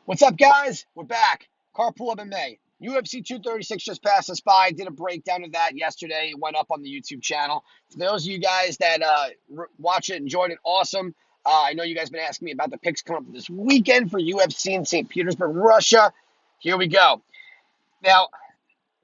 What's up, guys? We're back. Carpool MMA. UFC 236 just passed us by. Did a breakdown of that yesterday. It went up on the YouTube channel. For those of you guys that watch it, enjoyed it, awesome. I know you guys been asking me about the picks coming up this weekend for UFC in St. Petersburg, Russia. Here we go. Now,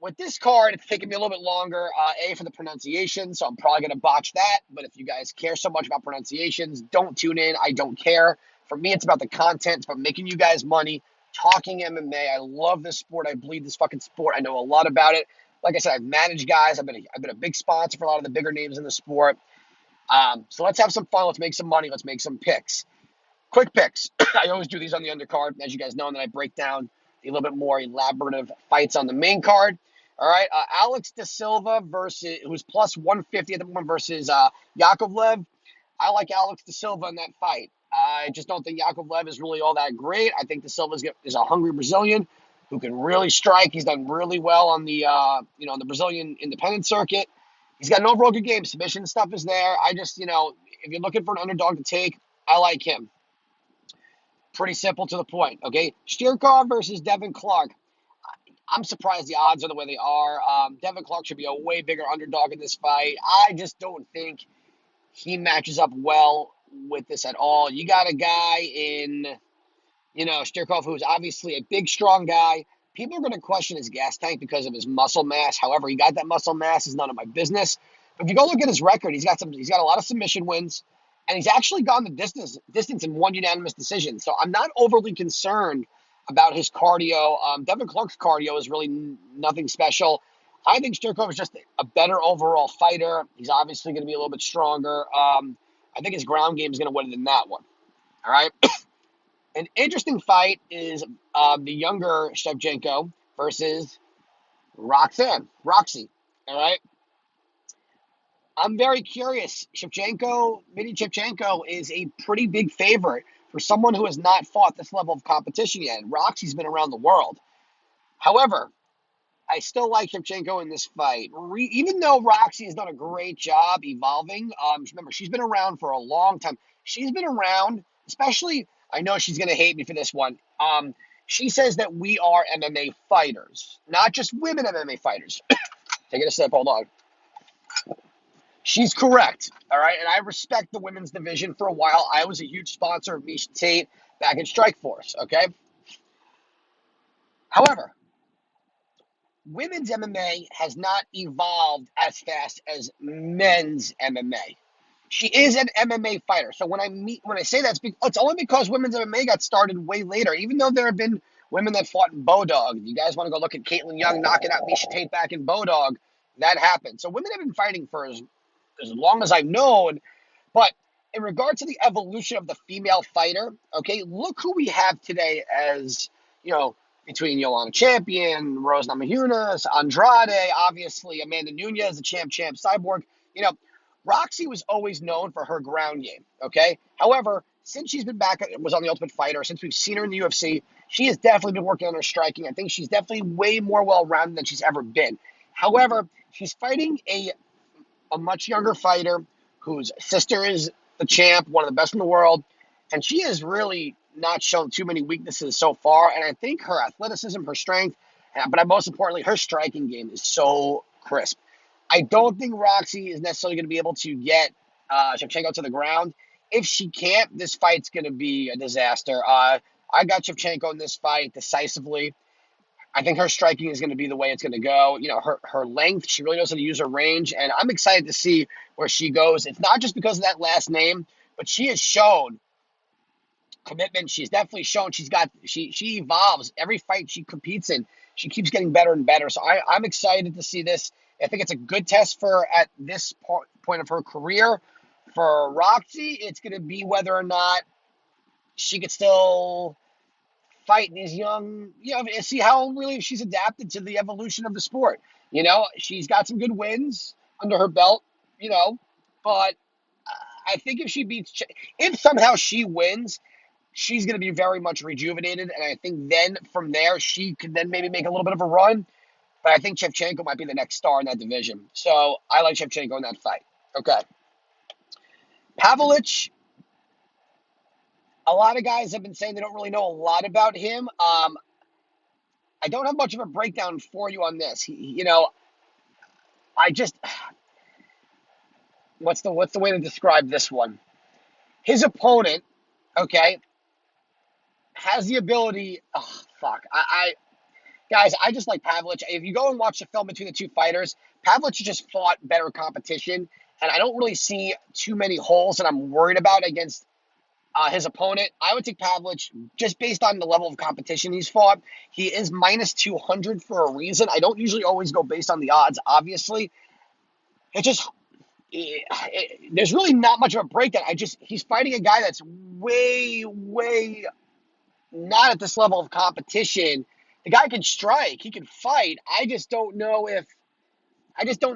with this card, it's taking me a little bit longer, for the pronunciation, so I'm probably going to botch that. But if you guys care so much about pronunciations, don't tune in. I don't care. For me, it's about the content. It's about making you guys money, talking MMA. I love this sport. I bleed this fucking sport. I know a lot about it. Like I said, I've managed guys. I've been a big sponsor for a lot of the bigger names in the sport. So let's have some fun. Let's make some money. Let's make some picks. Quick picks. I always do these on the undercard, as you guys know, and then I break down the little bit more elaborative fights on the main card. All right, Alex De Silva who's plus 150 at the moment versus Yakovlev. I like Alex De Silva in that fight. I just don't think Yakovlev is really all that great. I think De Silva is a hungry Brazilian who can really strike. He's done really well on the on the Brazilian independent circuit. He's got an overall good game. Submission stuff is there. I just if you're looking for an underdog to take, I like him. Pretty simple to the point. Okay, Stirkov versus Devin Clark. I'm surprised the odds are the way they are. Devin Clark should be a way bigger underdog in this fight. I just don't think he matches up well with this at all. You got a guy in, Stirkov, who's obviously a big, strong guy. People are going to question his gas tank because of his muscle mass. However, he got that muscle mass is none of my business. But if you go look at his record, he's got a lot of submission wins, and he's actually gone the distance in one unanimous decision. So I'm not overly concerned about his cardio. Devin Clark's cardio is really nothing special. I think Stirkov is just a better overall fighter. He's obviously going to be a little bit stronger. I think his ground game is going to win in that one. All right. An interesting fight is the younger Shevchenko versus Roxy. All right. I'm very curious. Mini Shevchenko is a pretty big favorite for someone who has not fought this level of competition yet. Roxy's been around the world. However, I still like Shevchenko in this fight. Even though Roxy has done a great job evolving, remember, she's been around for a long time. She's been around, especially, I know she's going to hate me for this one. She says that we are MMA fighters, not just women MMA fighters. Taking a sip, hold on. She's correct, all right? And I respect the women's division for a while. I was a huge sponsor of Misha Tate back in Strikeforce, okay? However, women's MMA has not evolved as fast as men's MMA. She is an MMA fighter. So when I say that, it's only because women's MMA got started way later. Even though there have been women that fought in Bodog. You guys want to go look at Caitlin Young knocking out Misha Tate back in Bodog. That happened. So women have been fighting for as long as I've known. But in regards to the evolution of the female fighter, okay, look who we have today as, between Yolanda Champion, Rose Namajunas, Andrade, obviously Amanda Nunes, the champ, Cyborg. Roxy was always known for her ground game, okay? However, since she's been back, was on The Ultimate Fighter, since we've seen her in the UFC, she has definitely been working on her striking. I think she's definitely way more well-rounded than she's ever been. However, she's fighting a much younger fighter whose sister is the champ, one of the best in the world, and she has really not shown too many weaknesses so far. And I think her athleticism, her strength, but most importantly, her striking game is so crisp. I don't think Roxy is necessarily going to be able to get Shevchenko to the ground. If she can't, this fight's going to be a disaster. I got Shevchenko in this fight decisively. I think her striking is going to be the way it's going to go. Her length, she really knows how to use her range, and I'm excited to see where she goes. It's not just because of that last name, but she has shown commitment. She's definitely shown she evolves. Every fight she competes in, she keeps getting better and better. So I'm excited to see this. I think it's a good test for her at this point of her career. For Roxy, it's going to be whether or not she could still fight these young, see how really she's adapted to the evolution of the sport. She's got some good wins under her belt, but I think if somehow she wins, she's going to be very much rejuvenated. And I think then from there, she could then maybe make a little bit of a run. But I think Shevchenko might be the next star in that division. So I like Shevchenko in that fight. Okay. Pavlich A lot of guys have been saying they don't really know a lot about him. I don't have much of a breakdown for you on this. I just what's the way to describe this one? His opponent, okay, has the ability. Oh, fuck. Guys, I just like Pavlich. If you go and watch the film between the two fighters, Pavlich just fought better competition, and I don't really see too many holes that I'm worried about against his opponent. I would take Pavlich just based on the level of competition he's fought. He is minus 200 for a reason. I don't usually always go based on the odds, obviously. It just there's really not much of a breakdown. He's fighting a guy that's way not at this level of competition. The guy can strike, he can fight. I just don't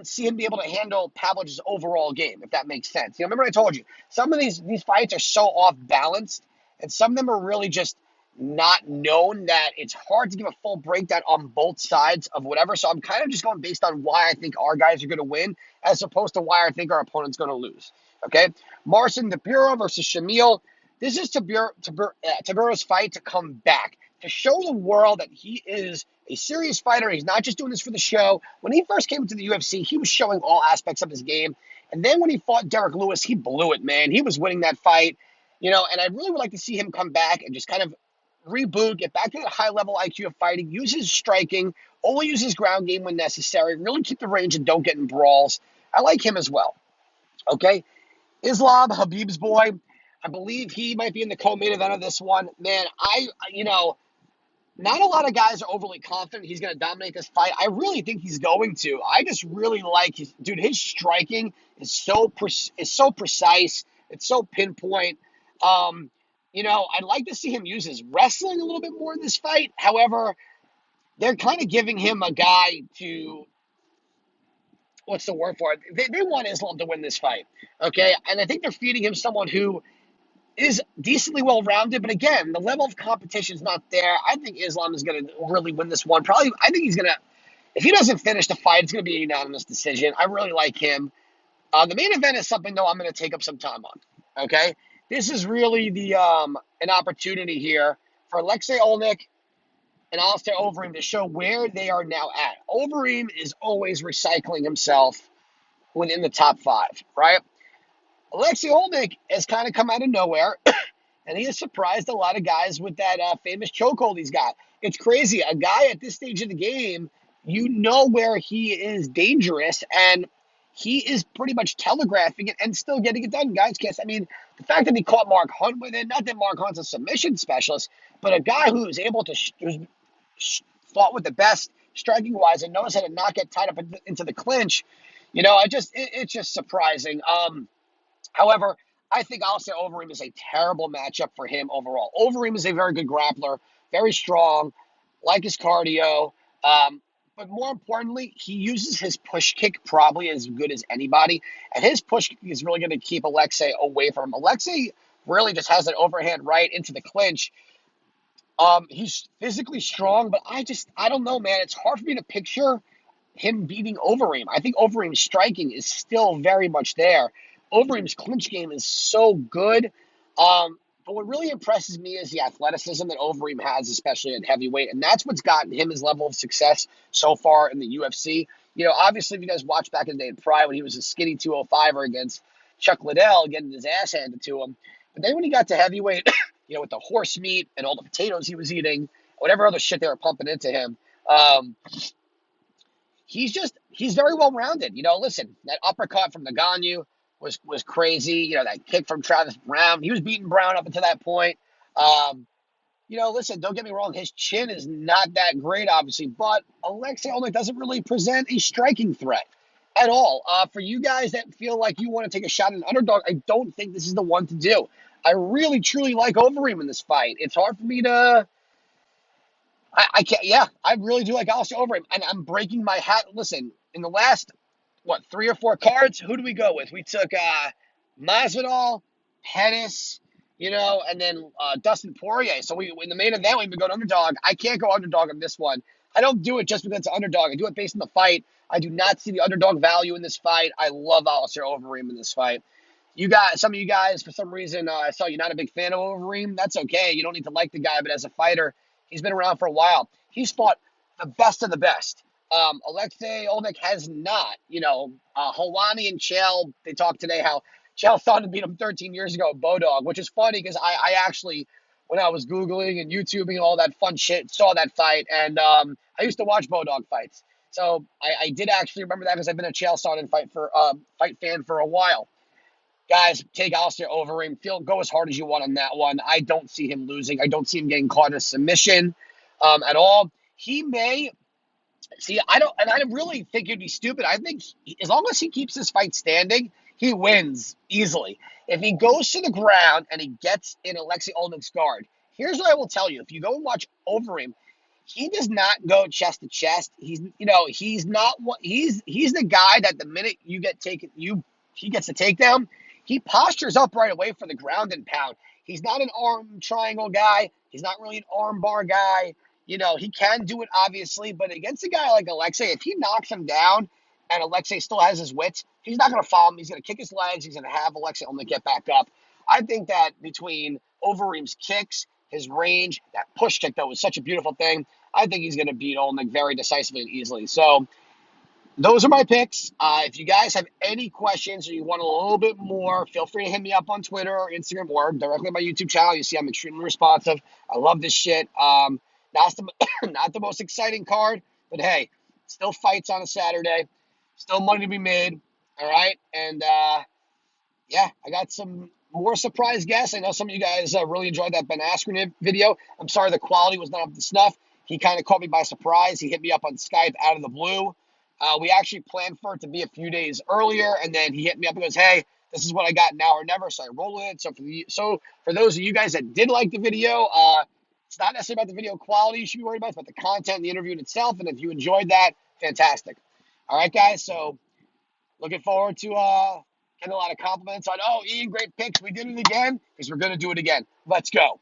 see him be able to handle Pavlich's overall game, if that makes sense. Remember I told you, some of these fights are so off balanced, and some of them are really just not known that it's hard to give a full breakdown on both sides of whatever. So I'm kind of just going based on why I think our guys are going to win, as opposed to why I think our opponent's going to lose. Okay, Marcin Tybura versus Shamil. This is Tybura's fight to come back, to show the world that he is a serious fighter. He's not just doing this for the show. When he first came to the UFC, he was showing all aspects of his game. And then when he fought Derek Lewis, he blew it, man. He was winning that fight. And I really would like to see him come back and just kind of reboot, get back to that high-level IQ of fighting, use his striking, only use his ground game when necessary, really keep the range and don't get in brawls. I like him as well. Okay? Islam, Habib's boy. I believe he might be in the co-main event of this one. Man, not a lot of guys are overly confident he's going to dominate this fight. I really think he's going to. I just really like his striking is so precise. It's so pinpoint. I'd like to see him use his wrestling a little bit more in this fight. However, they're kind of giving him a guy to, what's the word for it? They want Islam to win this fight, okay? And I think they're feeding him someone who is decently well-rounded, but again, the level of competition is not there. I think Islam is going to really win this one. Probably, I think he's going to, if he doesn't finish the fight, it's going to be a unanimous decision. I really like him. The main event is something, though, I'm going to take up some time on, okay? This is really an opportunity here for Alexei Olnik and Alistair Overeem to show where they are now at. Overeem is always recycling himself within the top 5, right? Alexei Olnik has kind of come out of nowhere, and he has surprised a lot of guys with that famous chokehold he's got. It's crazy. A guy at this stage of the game, where he is dangerous, and he is pretty much telegraphing it and still getting it done. Guys, the fact that he caught Mark Hunt with it, not that Mark Hunt's a submission specialist, but a guy who is able to fought with the best striking-wise and knows how to not get tied up into the clinch. It's just surprising. However, I think Alistair Overeem is a terrible matchup for him overall. Overeem is a very good grappler, very strong, like his cardio. But more importantly, he uses his push kick probably as good as anybody. And his push kick is really going to keep Alexei away from him. Alexei really just has an overhand right into the clinch. He's physically strong, but I don't know, man. It's hard for me to picture him beating Overeem. I think Overeem's striking is still very much there. Overeem's clinch game is so good. But what really impresses me is the athleticism that Overeem has, especially at heavyweight. And that's what's gotten him his level of success so far in the UFC. Obviously, if you guys watched back in the day in Pride when he was a skinny 205er against Chuck Liddell, getting his ass handed to him. But then when he got to heavyweight, with the horse meat and all the potatoes he was eating, whatever other shit they were pumping into him, he's very well-rounded. Listen, that uppercut from Ngannou was crazy. That kick from Travis Brown. He was beating Brown up until that point. Listen, don't get me wrong. His chin is not that great, obviously, but Alexei Olnik doesn't really present a striking threat at all. For you guys that feel like you want to take a shot at an underdog, I don't think this is the one to do. I really, truly like Overeem in this fight. It's hard for me to... I can't... Yeah, I really do like Alistair Overeem, and I'm breaking my hat. Listen, in the last... 3 or 4 cards? Who do we go with? We took Masvidal, Pettis, and then Dustin Poirier. So in the main event, we've been going underdog. I can't go underdog on this one. I don't do it just because it's an underdog. I do it based on the fight. I do not see the underdog value in this fight. I love Alistair Overeem in this fight. Some of you guys, for some reason, I saw you're not a big fan of Overeem. That's okay. You don't need to like the guy, but as a fighter, he's been around for a while. He's fought the best of the best. Alexei Olnik has not. Helwani and Chael, they talked today how Chael thought to beat him 13 years ago at Bodog, which is funny because I actually, when I was Googling and YouTubing and all that fun shit, saw that fight. And I used to watch Bodog fights. So I did actually remember that because I've been a Chael Sonnen fight fan for a while. Guys, take Alistair Overeem. Go as hard as you want on that one. I don't see him losing. I don't see him getting caught in a submission at all. He may see. I really think it'd be stupid. I think as long as he keeps this fight standing, he wins easily. If he goes to the ground and he gets in Alexei Olnik's guard, here's what I will tell you: if you go and watch Overeem, he does not go chest to chest. He's not what he's the guy that the minute you get taken, he gets a takedown. He postures up right away for the ground and pound. He's not an arm triangle guy. He's not really an arm bar guy. He can do it obviously, but against a guy like Alexei, if he knocks him down and Alexei still has his wits, he's not going to follow him. He's going to kick his legs. He's going to have Alexei only get back up. I think that between Overeem's kicks, his range, that push kick though was such a beautiful thing. I think he's going to beat Olnik very decisively and easily. So those are my picks. If you guys have any questions or you want a little bit more, feel free to hit me up on Twitter or Instagram or directly on my YouTube channel. You see I'm extremely responsive. I love this shit. Not the, not the most exciting card, but hey, still fights on a Saturday. Still money to be made. All right. And yeah, I got some more surprise guests. I know some of you guys really enjoyed that Ben Askren video. I'm sorry the quality was not up to snuff. He kind of caught me by surprise. He hit me up on Skype out of the blue. We actually planned for it to be a few days earlier, and then he hit me up and goes, "Hey, this is what I got now or never." So I rolled it. So for those of you guys that did like the video, it's not necessarily about the video quality you should be worried about. It's about the content, the interview in itself. And if you enjoyed that, fantastic. All right, guys. So looking forward to getting a lot of compliments on, "Oh, Ian, great picks. We did it again," because we're going to do it again. Let's go.